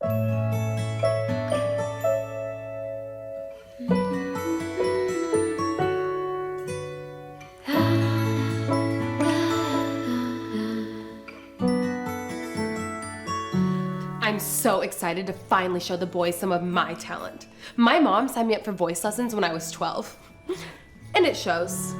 I'm so excited to finally show the boys some of my talent. My mom signed me up for voice lessons when I was 12. And it shows.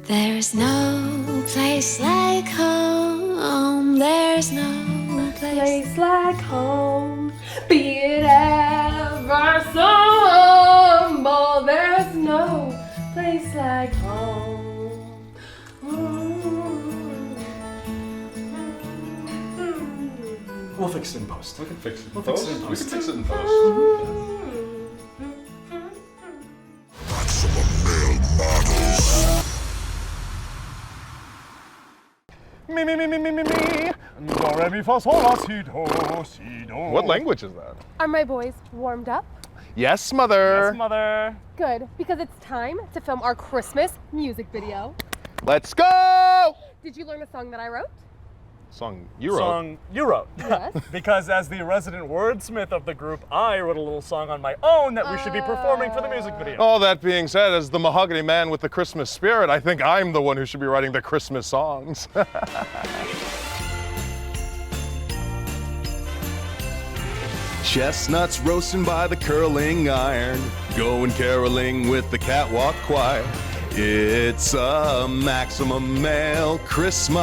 There's no place like home. There's no place like home. Be it ever so humble. There's no place like home. We'll fix it in post. We can fix it in We'll post. fix it in We post. can fix it in post. Me. Do, re, mi, fa, sol, la, si, do, si, do. What language is that? Are my boys warmed up? Yes, mother. Yes, mother. Good, because it's time to film our Christmas music video. Let's go! Did you learn a song that I wrote? Song you wrote. Song you wrote. Yes. Because as the resident wordsmith of the group, I wrote a little song on my own that we should be performing for the music video. All that being said, as the mahogany man with the Christmas spirit, I think I'm the one who should be writing the Christmas songs. Chestnuts roasting by the curling iron, going caroling with the catwalk choir. It's a Maximum Male Christmas.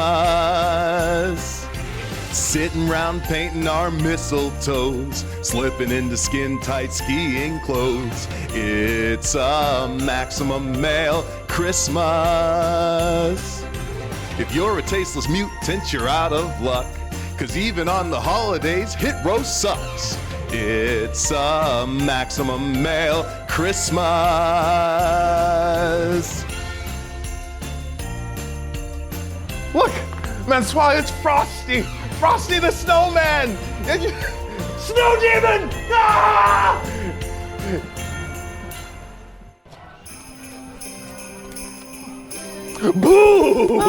Sitting round painting our mistletoes, slipping into skin-tight skiing clothes. It's a Maximum Male Christmas. If you're a tasteless mutant, you're out of luck, 'cause even on the holidays, hit row sucks. It's a Maximum Male Christmas. Look, Mansoir, it's Frosty! Frosty the Snowman! Snow Demon! Ah! Boo!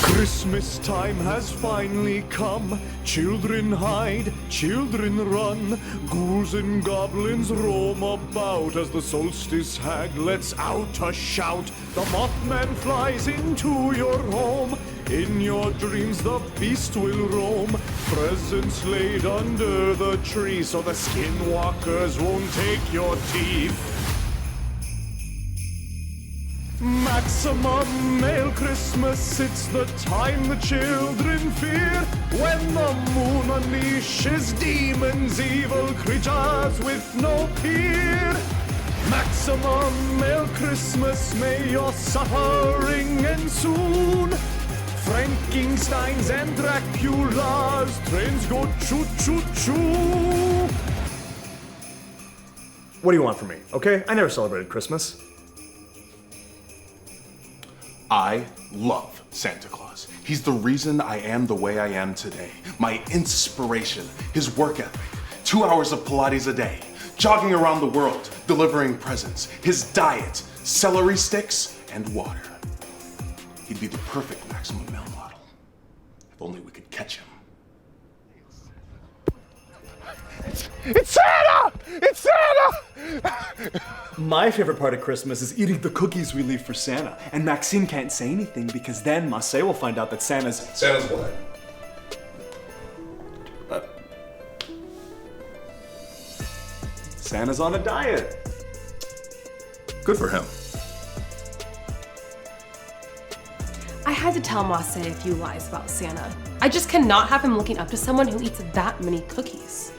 Christmas time has finally come. Children hide, children run. Ghouls and goblins roam about as the solstice hag lets out a shout. The Mothman flies into your home. In your dreams the beast will roam. Presents laid under the tree so the skinwalkers won't take your teeth. Maximum Male Christmas, it's the time the children fear. When the moon unleashes demons, evil creatures with no peer. Maximum Male Christmas, may your suffering end soon. Frankensteins and Draculas, trains go choo-choo-choo. What do you want from me? Okay, I never celebrated Christmas. I love Santa Claus. He's the reason I am the way I am today. My inspiration, his work ethic, 2 hours of Pilates a day, jogging around the world, delivering presents, his diet, celery sticks, and water. He'd be the perfect Maximum Male model. If only we could catch him. It's Santa! It's Santa! My favorite part of Christmas is eating the cookies we leave for Santa. And Maxine can't say anything because then Marseille will find out that Santa's what? Santa's on a diet. Good for him. I had to tell Masse a few lies about Santa. I just cannot have him looking up to someone who eats that many cookies.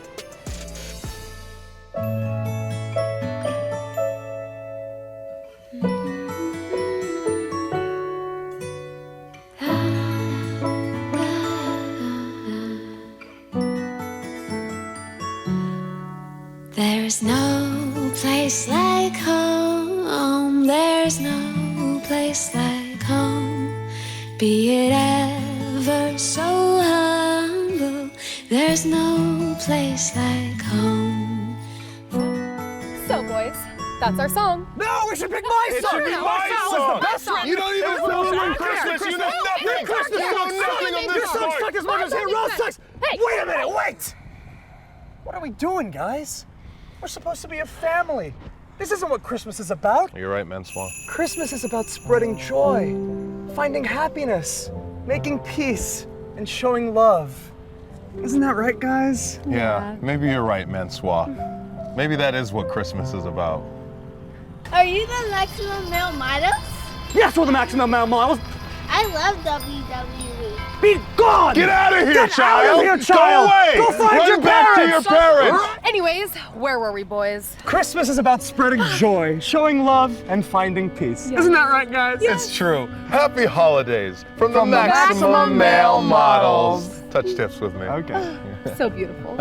There's no place like home. There's no place like home. Be it ever so humble. There's no place like home. So boys, that's our song. No, we should pick my song! should be No, my that was song. the best song! You don't even nothing. Christmas You know nothing of Your this song part. sucked as much as Hit Row sucks. Hey. Wait a minute, wait! What are we doing, guys? We're supposed to be a family. This isn't what Christmas is about. You're right, Menswah. Christmas is about spreading joy, finding happiness, making peace, and showing love. Isn't that right, guys? Yeah, maybe you're right, Menswah. Maybe that is what Christmas is about. Are you the Maximum Male Models? Yes, we're the Maximum Male Models. I love WWE. Be gone! Get out of here, Get child! out of here, child! Go away! Go find Run your back parents! to your parents! Anyways, where were we, boys? Christmas is about spreading joy, showing love, and finding peace. Isn't that right, guys? It's true. Happy holidays from the From the Maximum Maximum Male Male Models. Models. Touch tips with me. Okay. So beautiful.